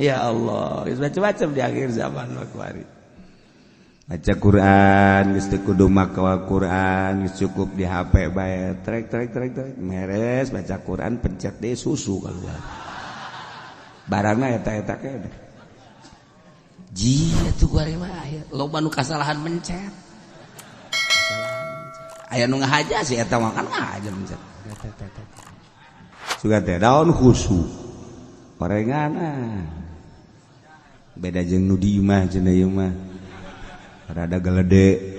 Ya Allah, macam-macam di akhir zaman kemarin. Baca Quran, geus teu kudu maca Quran, geus cukup di HP bae. Trek meres baca Quran pencet deui susu keluar. Barangna eta-eta ke. Ji atuh kuari mah loba nu kasalahan mencet. Aya nu ngahaja sih eta mah kan ngahaja mencet. Suga teh daun khusu. Orengana. Beda jeung nu di imah cenah ieu mah. Rada gelede.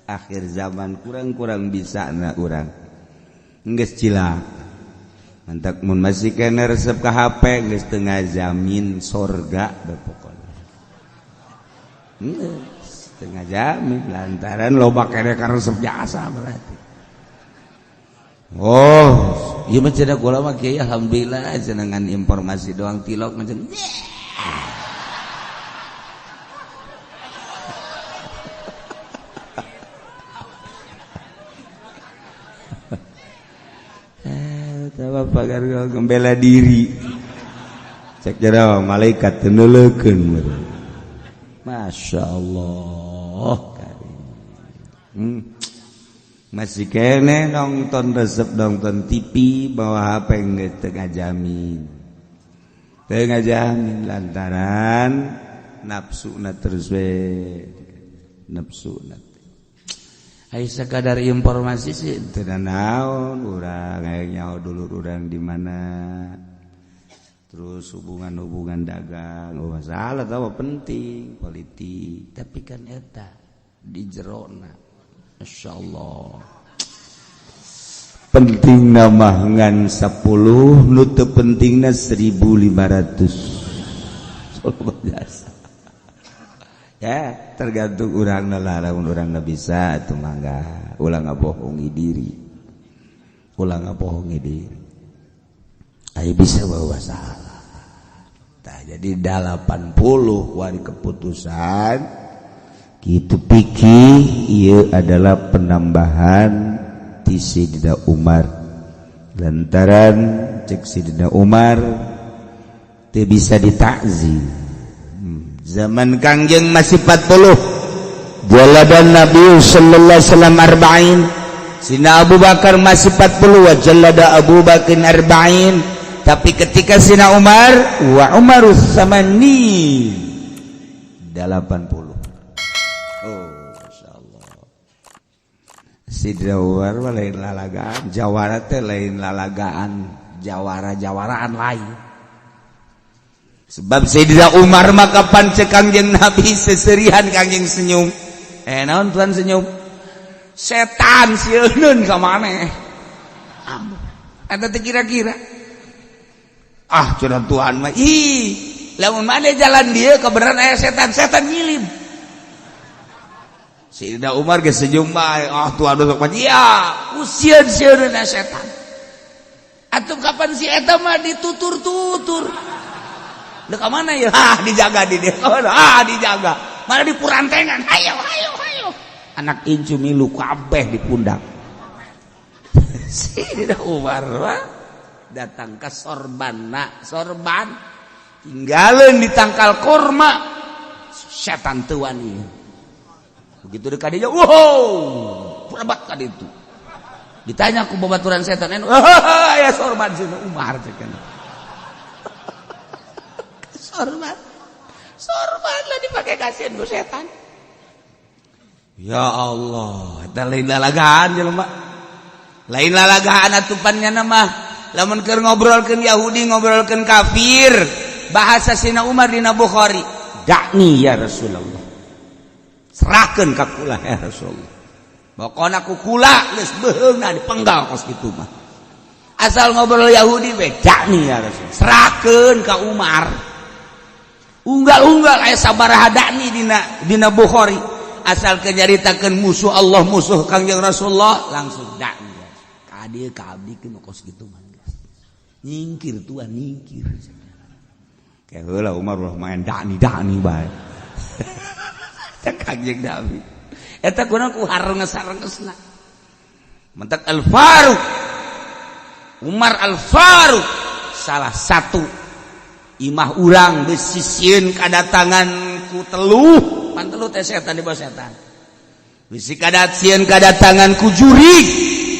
Akhir zaman kurang bisa na urang. Geus cilak. Mantak mun masih kena resep ke HP geus teu ngajamin sorga da pokona. Geus teu ngajamin lantaran loba kene ka resep jasa berarti. Oh, ieu mah cenah kula mah kieu alhamdulillah cenah informasi doang tilok macam pagar gembela diri cek jara malaikat teneulekeun Masya Allah masih kene nonton resep nonton TV bawa HP geus teu ngajamin lantaran nafsuna terus we nafsuna. Ai sakadar informasi sih teu naon urang aya nyaho dulur urang di mana terus hubungan dagang masalah tahu penting politik tapi kan eta di jerona masyaallah penting nama ngan 10 nu teu pentingna 1500 biasa. Ya, tergantung urang lah, lamun urang nggak bisa, itu mangga, ulang ngabohongi diri, Ayo bisa bawa salah. Nah, jadi 80 wari keputusan, gitu pikir, ia adalah penambahan ti Sayyidina Umar. Lantaran cek Sayyidina Umar, teu bisa ditakzim. Zaman Kangjeng masih 40 jaladan Nabi sallallahu alaihi wasallam arba'in Sina Abu Bakar masih 40 wa jalada Abu Bakar arba'in tapi ketika Sina Umar wa Umarus samani 80 masyaallah Sidra Umar lain lalagaan jawara teh lain lalagaan jawaraan lain. Sebab Sayyidina Umar maka pancek Kangjeng Nabi seserihan Kangjeng senyum. Naon tuan senyum? Setan sieun ka maneh. Eta teh kira-kira. Cenah Tuhan mah lamun maneh jalan dieu kebenaran aya setan ngilim. Sayyidina Umar ge senyum bae. Tuhan sok usieun setan. Atuh kapan si eta mah ditutur-tutur. Udah ke mana ya? Dijaga di dia. Dijaga. Mana di purantengan? Hayo. Anak incu milu kabeh di pundak. Sayyidina Umar datang ke sorban tinggalin di tangkal kurma setan tuan ini. Begitu dekat dia, wow, perabat kan itu. Ditanya aku babaturan setan, ya sorban Sayyidina Umar cekan. Sorban lah dipakai kasihan ku setan. Ya Allah, eta lain lalagaan jelema. Lain lalagaan atupannya mah lamun keur ngobrolkeun Yahudi, ngobrolkeun kafir, bahasa Sina Umar dina Bukhari. Dakni ya Rasulullah. Serahkeun ka kula ya Rasulullah. Pokona ku kula geus beheungna dipenggal kos kitu mah. Asal ngobrol Yahudi we dakni ya Rasul. Serahkeun ka Umar. Unggal-unggal aya sabaraha dakni dina Bukhari asal kenyaritakeun musuh Allah musuh Kangjeng Rasulullah langsung dakni ka dieu ka abdi ke kos kitu mah nyingkir tuan nyingkir kayak heula Umar ulah main dakni bae Kangjeng Nabi eta kunaon ku harenges-harengesna mentak Al-Faruq Umar Al-Faruq salah satu imah urang besisieun kadatangan ku teluh pan teluh teh setan di bawah setan bisi kadatieun kadatangan ku jurig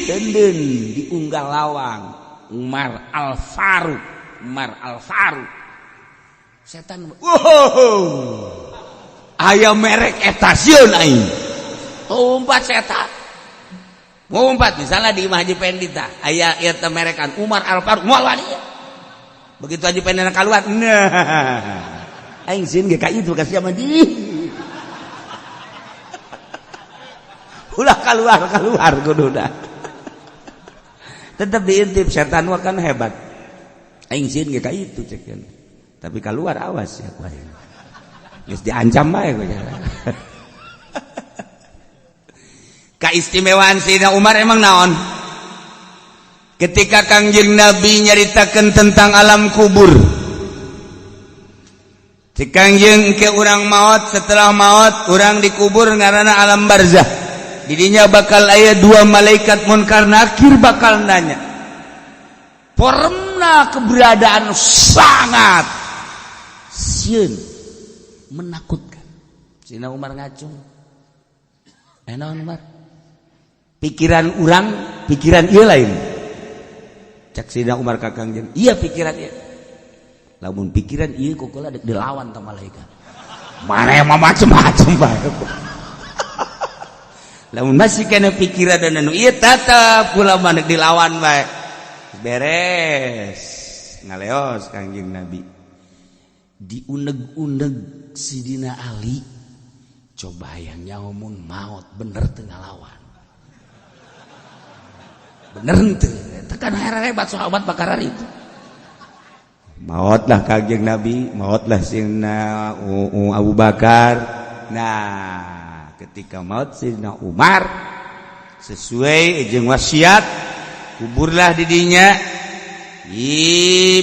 denden diunggal lawang Umar Al-Faruq setan aya merek eta sieun aing umpat setan ngumpat misalnya di imah Haji Pendi tah aya ieu teh merekan Umar Al-Faruq moal wani begitu Haji Pendi keluar nah aing sieun ge ka itu ka sia mah di ulah keluar kuduna tetep diintip setan mah kan hebat aing sieun ge ka itu cekeun tapi keluar awas ya ku aing geus diancam bae ku keistimewaan Sayyidina Umar emang naon ketika Kangjeng Nabi nyaritakeun tentang alam kubur si Kangjeng ke urang maot setelah maot urang dikubur ngaranna alam barzah didinya bakal aya dua malaikat munkar nakir bakal nanya poremna keberadaan sangat sieun menakutkan Sayyidina Umar ngacung naon Umar pikiran urang pikiran ieu lain cak Sayyidina Umar ka Kangjeng iya pikiran ieu lamun pikiran ieu kokola dek dilawan ta malaikat mana yang macem-macem bae lamun masih kena pikiran dan anu ieu tetep kula mah dek dilawan bae beres ngaleos Kangjeng Nabi diuneg-uneg Sidina Ali coba yang nyamun maut bener tengah lawan bener ente tekan hebat sahabat bakar itu mautlah Kangjeng Nabi mautlah Sayyidina Abu Bakar nah ketika maut Sayyidina Umar sesuai jeung wasiat kuburlah didinya di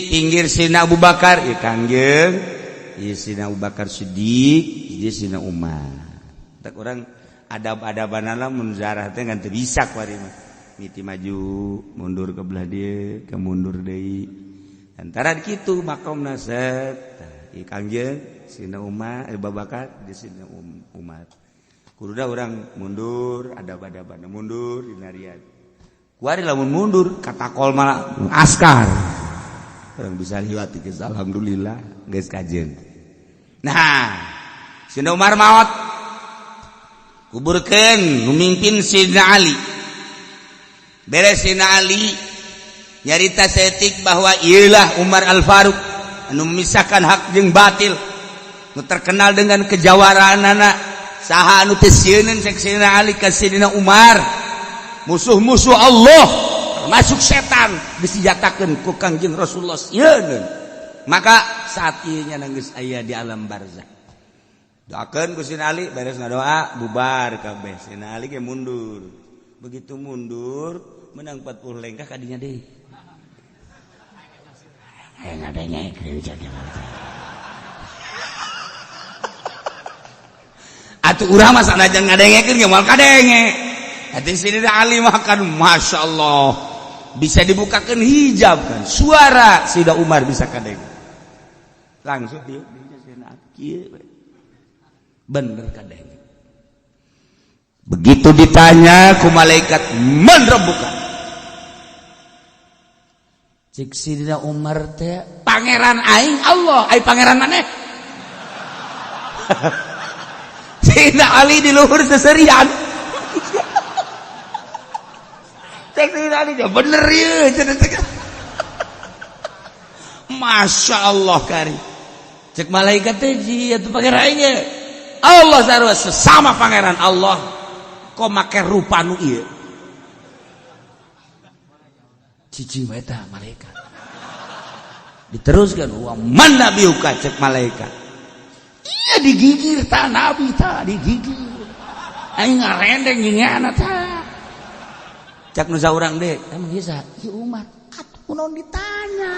pinggir Sayyidina Abu Bakar ya Kangjeng ieu Sayyidina Abu Bakar Siddiq ieu Sayyidina Umar tak orang adab-adabanana mun zarah teh ngan teu bisa kuari mah miti maju mundur ke belah dieu ke mundur deui antara kitu makomna set ieu Kangjeng Sayyidina Umar Abu Bakar di Sayyidina Umar kududa urang mundur adab-adabana mundur dina riad kuari lamun mundur katakol malah askar orang bisa liwat geus alhamdulillah geus kajeun nah Sayyidina Umar maot kuburkeun nu mimpin Sayyidina Ali beres Sayyidina Ali nyarita setik bahwa ieulah Umar Al-Faruq anu memisahkan hak jeung batil nu terkenal dengan kejawaraanana saha anu teu sieun cek Sayyidina Ali ka Sayyidina Umar musuh-musuh Allah termasuk setan disijatakeun ku Kangjeng Rasulullah sieun maka saat ieu nya geus aya di alam barzakh doakeun ku Sayyidina Ali beres ngadoa bubar kabeh Sayyidina Ali ge mundur begitu mundur menang 40 lengkah kadinya deui ngadenge gereja atuh urang mah sanajan ngadengekeun ge moal kadenge atuh Sayyidina Ali mah kan masyaallah bisa dibukakeun hijab kan suara Sayyidina Umar bisa kadenge langsung dia Sayyidina kieu bener kadenge begitu ditanya ku malaikat man rabbuka cik Sayyidina Umar teh pangeran aing Allah ai pangeran maneh Sayyidina Ali di luhur seserian cek Sayyidina Ali bener ieu Masya Allah kari cek malaikat teh atuh pangeran aing Allah sarua sesama pangeran Allah kok make rupa nu ieu cicing bae tah malaikat diteruskan wa man nabiuka cek malaikat iya digigir tah nabi tah digigir aing ngarendeng ngingeana tah cak nu saurang deui emang ieu saha ieu Umar atuh kunaon ditanya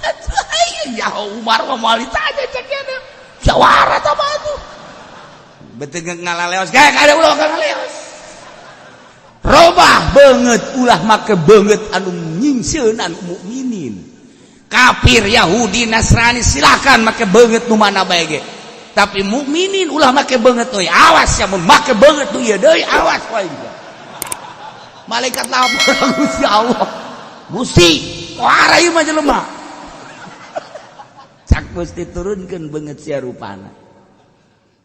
atuh ya Umar mah moal ditanya cek ieu jawara tah mah atuh beuteung ngalaleos kae kada ulah ngaleos robah banget ulah make banget anu nyingseun anu mukminin. Kafir Yahudi Nasrani silakan make banget nu mana bae ge. Tapi mukminin ulah make banget euy. Awas ya mun make banget tu ieu deui awas wae. Malaikat lapor Gusti Allah. Gusti, kuara ieu mah jelema. Cak Gusti turunkeun banget sia rupana.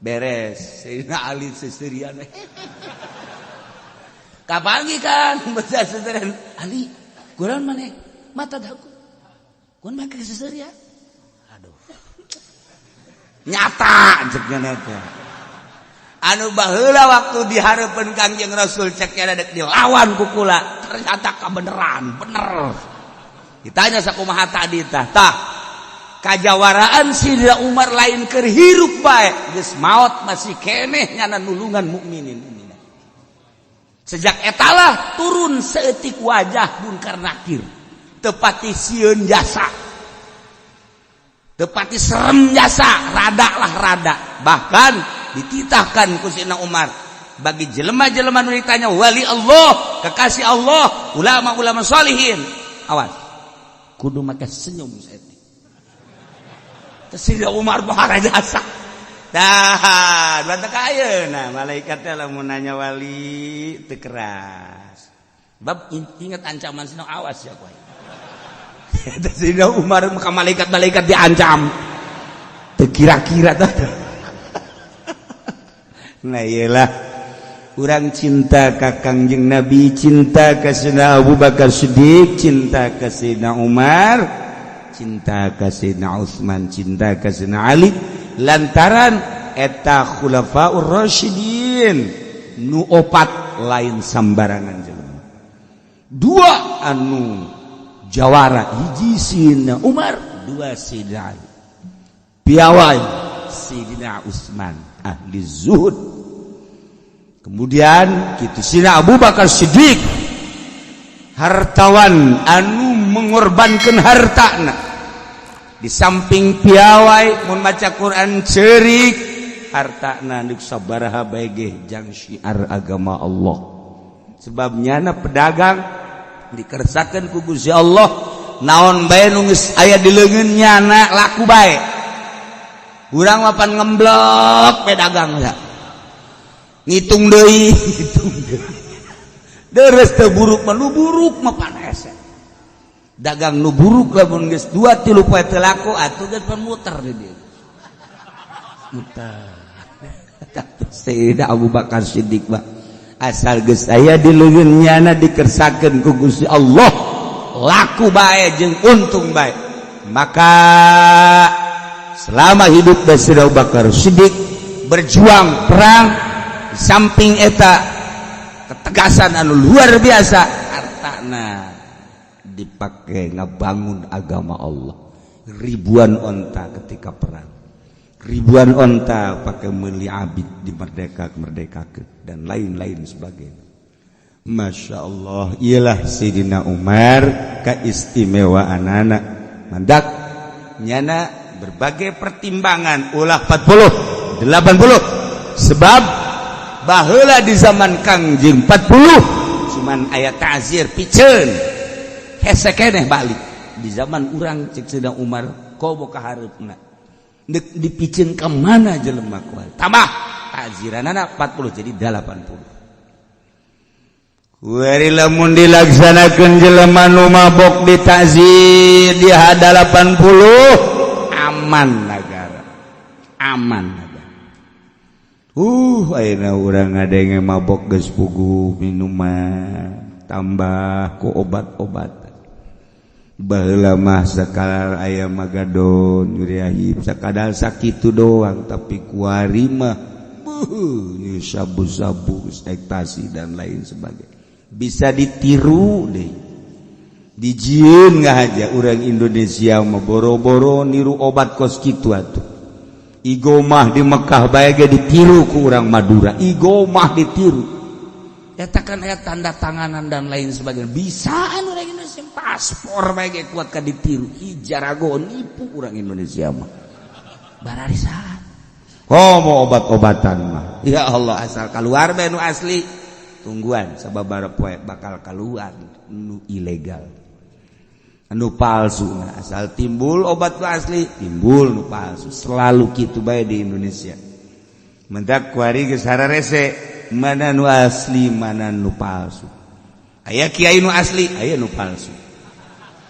Beres, Sayyidina Ali seserian. Kapangi kan baca seserian Ali, kunaon maneh? Mata daku. Kun make seserian. Aduh. Nyata cekna teh. Anu baheula waktu dihareupeun Kangjeng Rasul cek nya dek dilawan ku kula, ternyata kabeneran, bener. Ditanya sakumaha tadi tah? Tah. Kajawaraan Sidina Umar lain keur hirup bae, geus maot masih keneh nyana nulungan mukminin. Sejak etalah turun seetik wajah Munkar Nakir, tepati sieun jasa, tepati serem jasa, rada lah rada. Bahkan dititahkan ku Sidina Umar bagi jelema-jelema nu ditanya wali Allah, kekasih Allah, ulama-ulama sholihin, awas kudu make senyum seetik. Sidina Umar bahara jasa. Dah, banta ka ayeuna malaikat teh lamun nanya wali teu keras. Bab ingat ancaman Sidina awas ya kowe. Eta Sidina Umar ka malaikat-malaikat diancam. Teu kira-kira tah. Nah iyalah urang cinta ka Kangjeng Nabi, cinta ka Sidina Abu Bakar Siddiq, cinta ka Sidina Umar, cinta ka Sayyidina Utsman, cinta ka Sayyidina Ali lantaran eta khulafaur rasyidin nu opat lain sambarangan jelema. Dua anu jawara hiji Sayyidina Umar, dua Sayyidina Ali. Piawai Sayyidina Utsman ahli zuhud. Kemudian kitu Sayyidina Abu Bakar Siddiq hartawan anu mengorbankan hartana. Di samping piawai mun maca Quran ceurik hartana neuk sabaraha bae ge jang syiar agama Allah. Sebab nyana pedagang dikersakeun ku Gusti Allah naon bae nu geus aya di leungeun nyana laku bae. Urang mah pan ngemblok pedagang ya. Ngitung deui, ngitung deui. Deres teu buruk mah nu buruk mah pan hese. Dagang nu buruk lamun geus 2-3 poe teu laku atuh geus muter di dieu. Muter. Sayyidina Abu Bakar Siddiq mah asal geus aya di leungeun nyana dikersakeun ku Gusti Allah laku bae jeung untung bae. Maka selama hidup Sayyidina Abu Bakar Siddiq berjuang perang di samping eta ketegasan anu luar biasa hartana dipakai ngabangun agama Allah. Ribuan onta ketika perang, ribuan onta pakai meuli abid dimerdekakeun dan lain-lain sebagainya. Masya Allah, ialah Sayyidina Umar keistimewaan anak mandak nyana berbagai pertimbangan ulah 40 80 sebab baheula di zaman Kangjeng 40 cuman aya ta'zir piceun hese keneh balik di zaman urang cek Sayyidina Umar kobo ka hareupna deuk dipicen ka mana jelema kual tambah ta'ziranana 40 jadi 80. Kuari lamun dilaksanakeun jelema nu mabok di ta'zir di hada 80 aman negara aman negara. Ayeuna urang ngadenge mabok geus puguh minuman tambah ku obat-obat. Baheula mah sakadar aya magadon nyuriahib sakadar sakitu doang tapi kuari mah sabu-sabu ekstasi dan lain sebagainya bisa ditiru deh dijieun ngahaja urang Indonesia mah boro-boro niru obat kos kitu atuh. Igomah di Mekah bae ge ditiru ku urang Madura, igomah ditiru. Eta kan aya tanda tanganan dan lain sebagainya. Bisaan urang Indonesia paspor bae ge kuat ka ditiru. Ijarago nipu urang Indonesia mah. Bararisan. Mau obat-obatan mah. Ya Allah asal keluar bae nu asli. tungguan sababaraha poe bakal keluar nu ilegal anu palsu asal timbul obat nu asli timbul nu palsu selalu kitu bae di Indonesia mentak kuari geus hararese mana nu asli mana nu palsu aya kiai nu asli aya nu palsu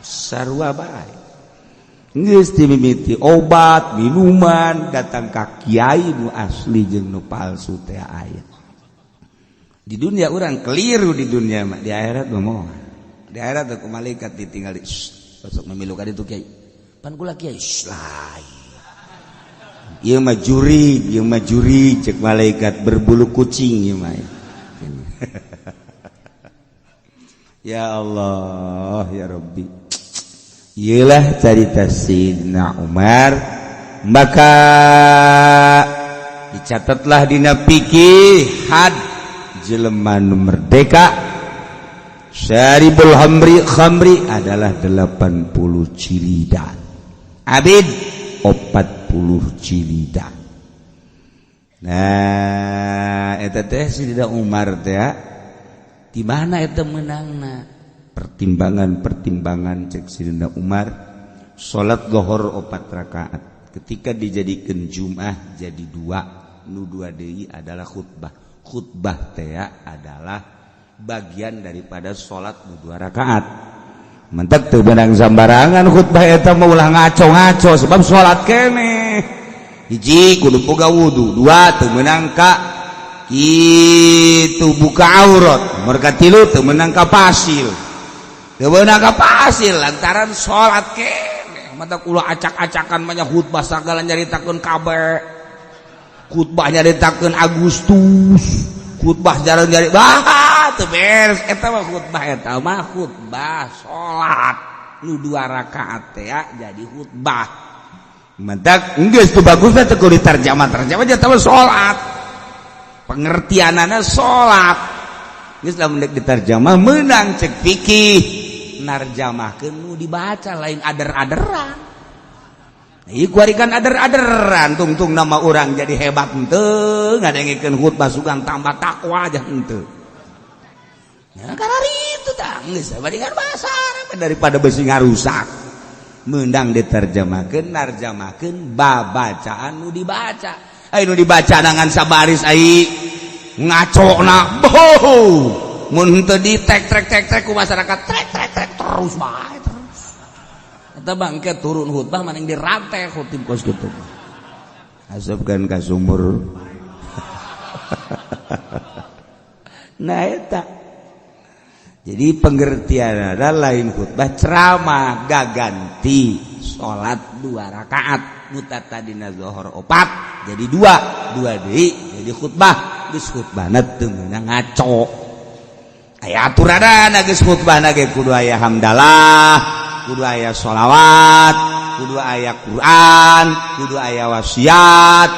sarua bae geus timimiti obat minuman datang ka kiai nu asli jeung nu palsu teh aya di dunia orang keliru di dunia mah di akhirat mah moal di akhirat ku malaikat ditinggal besok memilu ka ditu kiai pan kula kiai lain ieu mah juri cek malaikat berbulu kucing ieu mah ya Allah ya Rabbi iyalah cerita Sayyidina Umar maka dicatatlah dina fikih had jelema nu merdeka syaribul khamri adalah 80 cilidan abid 40 cilidan nah eta teh Sayyidina Umar teh di mana eta menangna pertimbangan cek Sayyidina Umar salat zuhur 4 rakaat ketika dijadikeun Jumat jadi 2 nu 2 deui adalah khutbah teh adalah bagian daripada salat nu 2 rakaat mentek teu beunang sambarangan khutbah eta mah ulah ngaco-ngaco sebab salat keneh hiji kudu boga wudu 2 teu meunang ka kitu buka aurat merga 3 teu meunang ka pasil lantaran sholat keneh mata kula acak-acakan banyak khutbah sagala nyaritakeun kabar khutbah nyaritakeun Agustus khutbah jarang nyari teu beres eta mah khutbah sholat nu 2 rakaat teh jadi khutbah mantap geus teu bagusna teu kudu tarjamah eta mah sholat pengertianana sholat geus lamun ditarjamah meunang cek fikih narjamahkeun nu dibaca lain ader-aderan ieu kuarikan ader-aderan tungtung nama urang jadi hebat henteu ngadengikeun khutbah sugan tambah takwa aja henteu ya karena itu tah geus sabadingan bahasa Arab daripada beusi ngarusak meundang ditarjamahkeun narjamahkeun babacaan nu dibaca aya nu dibaca nangan sabaris ai ngacona mun teu di tek ku masyarakat trek terus bae terus eta bangke turun khutbah maning dirantai khutib kos kitu asupkeun ka sumur nah eta jadi pengertian adalah lain khutbah ceramah gaganti salat 2 rakaat mutatadina zuhur 4 jadi 2 deui jadi khutbah geus khutbahna teu meunang ngaco aya aturanana geus khutbahna ge kudu aya hamdalah kudu aya sholawat kudu aya Quran kudu aya wasiat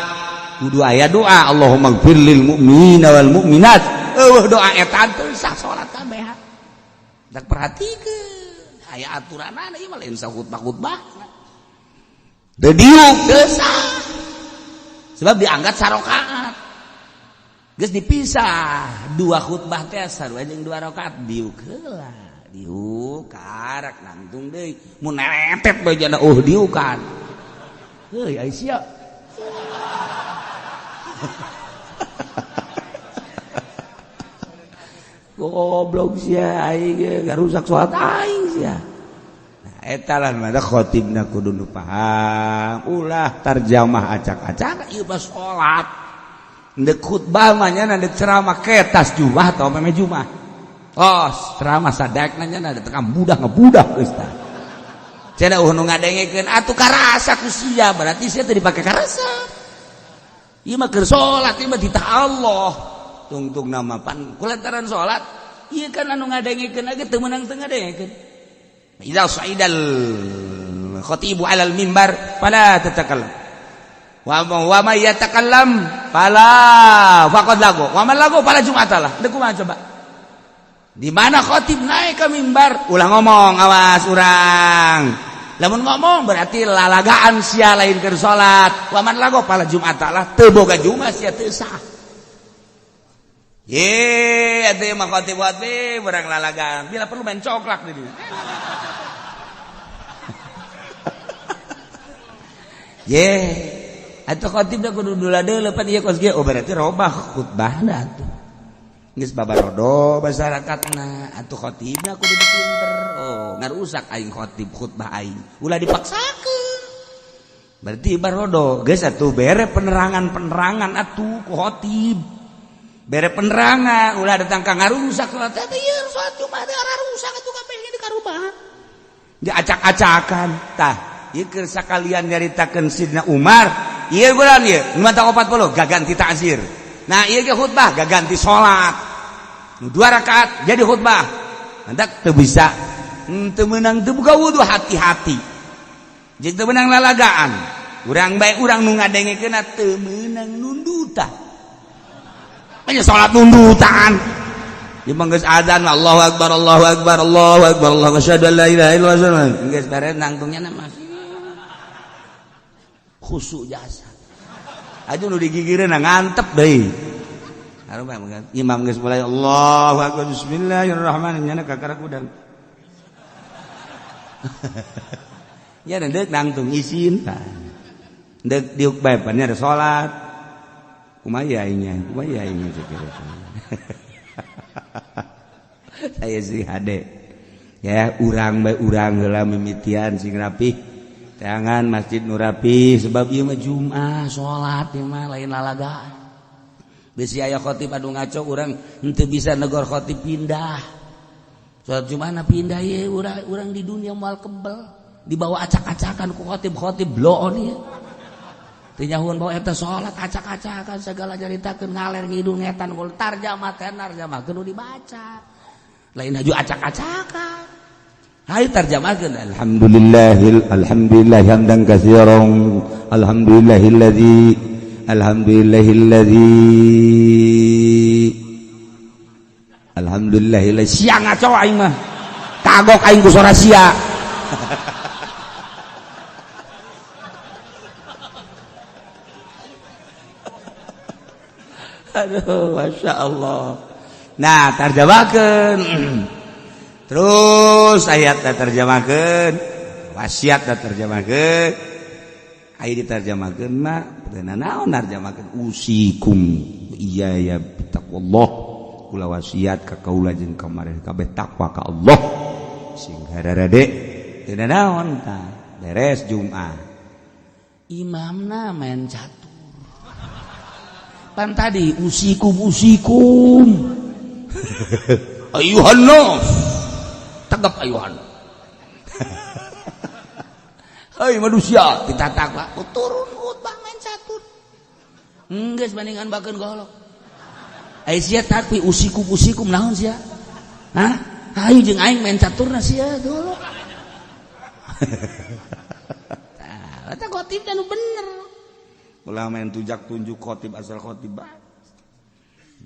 kudu aya doa Allahumma ighfir lil mu'minina wal mu'minat doa eta teu sah salat kabeh dak perhatikeun aya aturanana ieu mah lain sa khutbah teu diuk teu sah sebab diangkat sarakaat geus dipisah 2 khutbah teh sarua jeung 2 rakaat diuk heula diuk karak nangtung deui mun neretet bae jana diukan heuy ai sia goblok sia aing ge garusak salat aing sia nah eta lah mah khatibna kudu nu paham ulah tarjamah acak-acak ieu mah salat ndek khutbah mah nya ndek ceramah ketas Jumat atau meme Jumat. Oh, ceramah sadakna nya da tekam budak ngebudak geus tah. Cenah nu ngadengikeun atuh karasa ku sia berarti sia teu dipake karasa. Ieu mah keur salat ieu mah ditah Allah. Tungtung nama pan kulantaran salat ieu kan anu ngadengikeunage teu meunang teu ngadengikeun. Idza sa'idal khatibu 'alal mimbar fala tatakallam. Wa may yatakallam fala faqad lagu wa man lagu fala jum'atalah deuk kumaha coba di mana khatib naik ke mimbar ulah ngomong awas urang lamun ngomong berarti lalagaan sia lain keur salat wa man lagu fala jum'atalah teu boga jumat sia teu sah Ye, atuh mah khotib barang lalagaan. Bila perlu main coklak di dieu. Ye, atuh khotib da kudu dula-deuleuh pan ieu kos ge oh berarti robah khutbahna atuh. Geus babarodo masyarakatna, atuh khotibna kudu dipinter. Oh, ngarusak aing khotib khutbah aing. Ulah dipaksakeun. Berarti barodo, geus atuh bere penerangan atuh ku khotib. Bere penerangan, ulah datang ka ngarusak salat teh ieu salat Jumat rusak atuh kabeh di karubah. Diacak-acakan. Tah, ieu keur sakalian nyaritakeun Sidna Umar, ieu bulan ieu, nu mantap 40 gaganti ta'zir. Nah, ieu ge khutbah gaganti salat. 2 rakaat jadi khutbah. Hendak teu bisa. Teu meunang teu boga wudu hati-hati. Jeung teu meunang lalagaan. Urang bae urang nu ngadengekeunna teu meunang nundutan. Nya salat nundutan. Ieu mah geus adzan Allahu akbar Allahu akbar Allahu akbar Allahu asyhadu an la ilaha illallah. Geus bare nangtungnya mah khusyuk jasa. Aju nu digigireun ngantep deui. Harupa imam geus mulai Allahu akbar bismillahirrahmanirrahim nya kakara kudang. Ya deuk nangtung isin. Deuk diuk bae pan ada salat. Kumaha aingnya sekira. Saya si hade. Ya urang bae urang heula mimitian sing rapih. Jangan masjid nu rapih sebab ieu mah Jumat salat ieu mah lain lalagaan. Bisi aya khotib anu ngaco urang henteu bisa negor khotib pindah. Salat Jumatna pindah ye urang di dunia moal kebel dibawa acak-acakan ku khotib bloon ieu. Teu nyahuan bawa eta salat acak-acakan segala caritakeun ngaler ngidul ngetan kul tarjamah kudu dibaca. Lain haju acak-acakan. Hai tarjamahkeun alhamdulillah hamdan katsiran alhamdulillah sia ngaco aing mah kagok aing ku suara sia. Aduh masya Allah. Nah tarjamahkeun terus ayat terjemahkeun, wasiat terjemahkeun, aya diterjemahkeun mah beunana naon narjamahkeun usikum iya ya taqwallah kula wasiat ka kaula jeung kamareh kabeh takwa ka Allah sing hararade teu naon tah beres Jumat imamna main catur pan tadi usikum ayuhan nas tegap ayuhan. Hai manusia ditatak Pak turun khutbah main catur. Geus bandingan bakeun golok. Ai sia takwi usikum naon sia? Hah? Hayu jeung aing main caturna sia golok. Tah, eta khotib anu bener. Ulah main tujak tunjuk khotib asal khotib bae.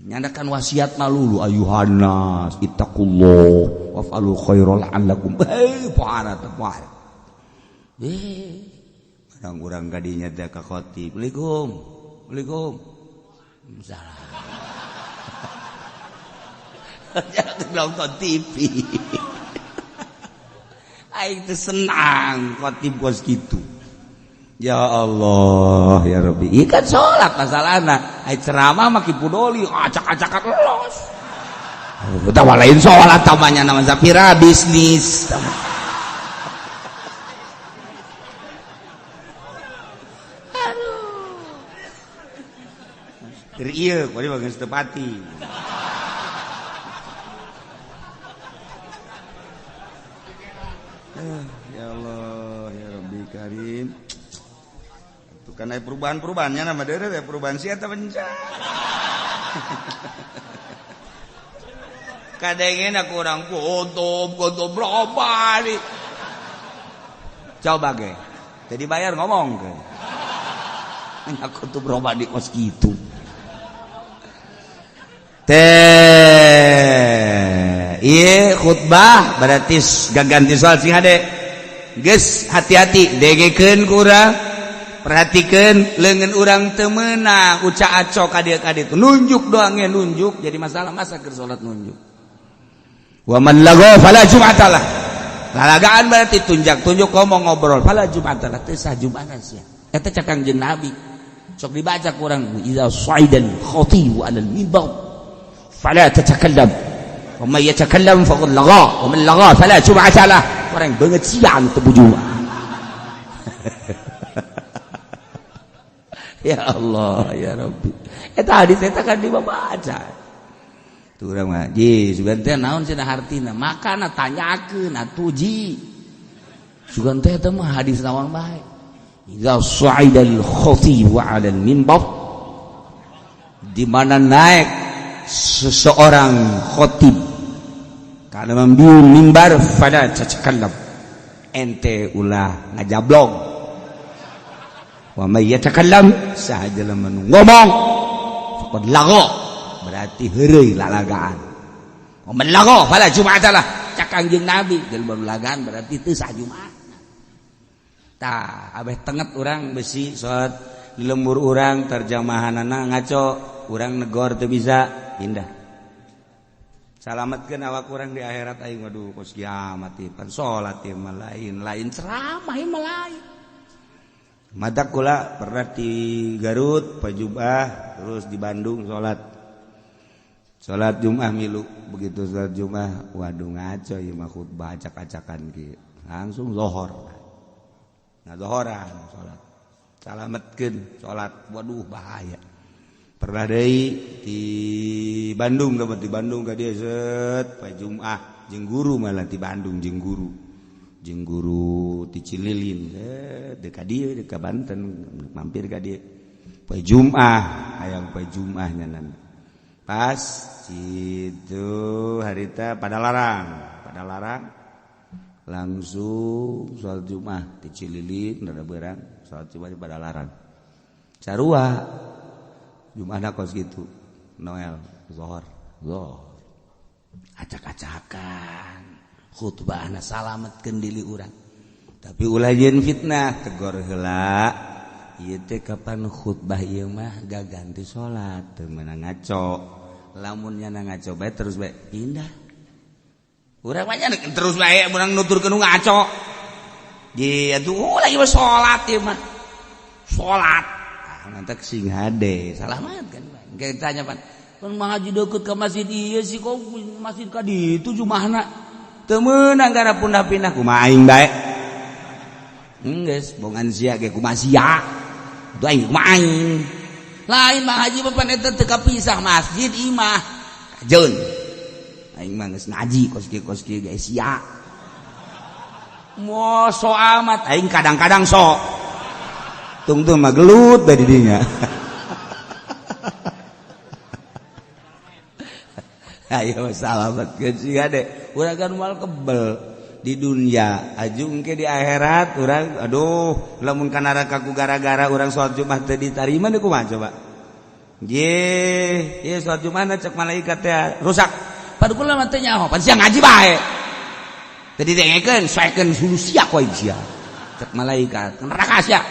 Nyandakan wasiat malulu ayuhannas ittaqullah waf'alu khairal la'allakum fa'ala taqwa. Urang-urang kadinya teh ka khotib. Waalaikumsalam. Jangan nonton TV. Aing teh senang khotib kos kitu. Ya Allah ya Rabbi ikan sholat masalahna ai ceramah mah kipudoli acak-acakan los utawa lain sholat tamanya nama sapira bisnis aduh dari ieu kudu geus teu pati ya Allah ya Rabbi karim. Karena perubahan-perubahannya nama dere ya perubahan sia teh bencana. Kadengen aku orang kutub loba nih. Coba ge. Jadi bayar ngomong ke. Aku tuh loba di kos gitu. Ieu khutbah berarti gaganti soal sing hade. Geus hati-hati degekeun ku urang. perhatikan lengan orang temenang uca acok adik-adik nunjuk doangnya nunjuk jadi masalah masa ke salat nunjuk wa man lagha fala jum'atalah lalagaan berarti tunjuk ngomong ngobrol fala jum'atalah teu sah jumatan sia eta cak Kangjeng Nabi sok dibaca kurang iza saidal khatibu alal minbar fala tatakallam wa may yatakallam faqad lagha wa man lagha fala jum'atalah orang banget siang teu bujuma. Ya Allah ya Rabbi eta hadis eta kan dibaca tu urang mah ji sugan teh naon cenah hartina makana tanyakeun atuh ji sugan teh eta mah hadis naon bae idza sa'idal khatib 'alal minbar di mana naik seseorang khatib kana membiun mimbar fala tatakallam ente ulah ngajablog wa may yatakallam sahaja lamun ngomong faqad lagha berarti heureuy lalagaan wa man lagha fala jum'atalah cak Kangjeng Nabi geus lalagaan berarti teu sah Jumat tah abeh tenget urang besi salat di lembur urang terjemahanana ngaco urang negor teu bisa indah salametkeun awak urang di akhirat aing waduh kos kiamat ieu pan salat ieu mah lain ceramah ieu mah lain madak kula pernah di Garut pajubah terus di Bandung salat Jumat milu begitu salat Jumat waduh ngaco ieu mah khutbah acak-acakan kieu langsung zuhur nah zuhuran salat salametkeun salat waduh bahaya pernah deui di Bandung dapat di Bandung ka dieu set poe Jumat jeung guru malah di Bandung jeung guru di Cililin dekat dia dekat Banten mampir ka dieu poe Jumat hayang poe Jumat nyanan pas situ harita pada larang langsung salat Jumat di Cililin ada beurang salat Jumat pada larang sarua Jumatna kos gitu Noel zuhur acak-acakan khutbahna salametkeun diri urang tapi ulah yen fitnah tegor heula ieu teh kapan khutbah ieu mah gaganti salat teu meunang ngaco lamun nyana ngaco bae terus bae pindah urang mah nya terus bae meunang nuturkeun ngaco di atuh lagi salat ieu mah salat nantak sing hade salamat kan engke tanya pan mah haji deukeut ka masjid ieu sih kok masjid ka ditu jumahna teu meunang gara pindah-pindah kumaha aing bae geus bongan sia ge kumaha sia tu aing kumaha aing lain mah haji mah pan eta teu kapisah masjid imah kajeun aing mah geus ngaji kos kieu ge sia moal so amat aing kadang-kadang sok tungtung mah gelut dari dinya ayo salamet ke si gade urang kan moal kebel di dunia ajung ke di akhirat urang aduh lamun ka neraka ku gara-gara urang salat Jumat teu ditarima deui kumaha coba ye salat Jumat cek malaikat teh rusak padahal mah teh nyaho pan sia ngaji bae teu didengekeun saekeun sulusia ku aing sia cek malaikat neraka sia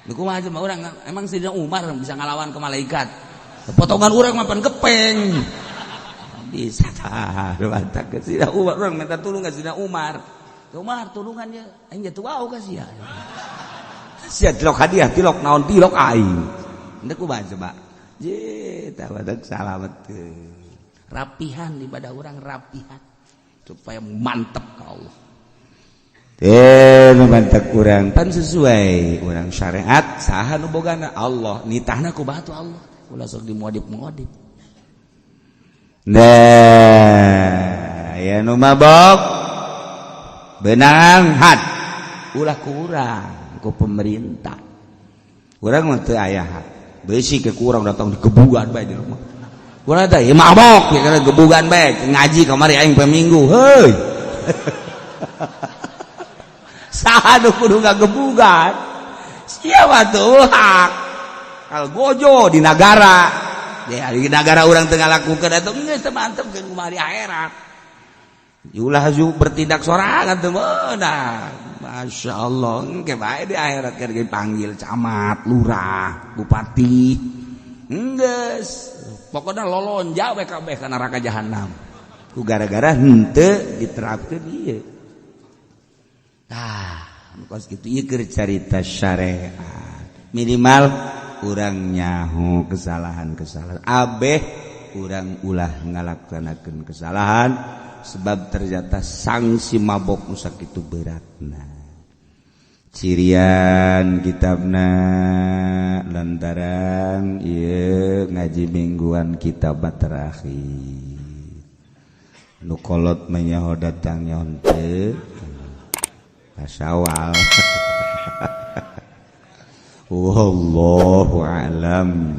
deui kumaha coba urang emang Sayyidina Umar bisa ngalawan ke malaikat potongan urang mah pan gepeng bisa tah mantap ke Sayyidina Umar urang minta tulung ka Sayyidina Umar tulungan ye aing jatuh wau ka sia sia tilok hadiah tilok naon tilok aing endeu kumaha coba je tah badak salametkeun rapihan ibadah urang rapihan supaya mantep ka Allah mantap urang pan sesuai urang syariat saha nu bogana Allah nitahna ku batu Allah ulah sok dimodif-modif nah ya nu mabok benang had ulah kurang ku pemerintah urang mah teu aya had beusi ke kurang datang dikebugan bae di rumah urang teh ieu mabok ya kana gebugan bae ngaji kamari aing peminggu heuy saha nu kudu ngagebugan sia batuh hak kal gojo di nagara ya di negara urang teu ngalakukeun atuh geus teu mantep keun kumaha di akhirat ulah haju bertindak sorangan teu meunang Masya Allah, engke bae di akhirat keur dipanggil camat, lurah, bupati. Enggeus, pokoknya lolonja we kabeh ka neraka jahanam. Ku gara-gara henteu diterapkeun ieu. Tah, kos kitu ieu keur carita syariat. Minimal urang nyaho kesalahan-kesalahan. Abeh urang ulah ngalaksanakeun kesalahan. Sebab ternyata sanksi mabok nu sakitu beratna. Cirian kitabna lantaran ieu ngaji mingguan kitab terakhir. Nu kolot menyaho datang nyaho teu Syawal. Wallahu a'lam.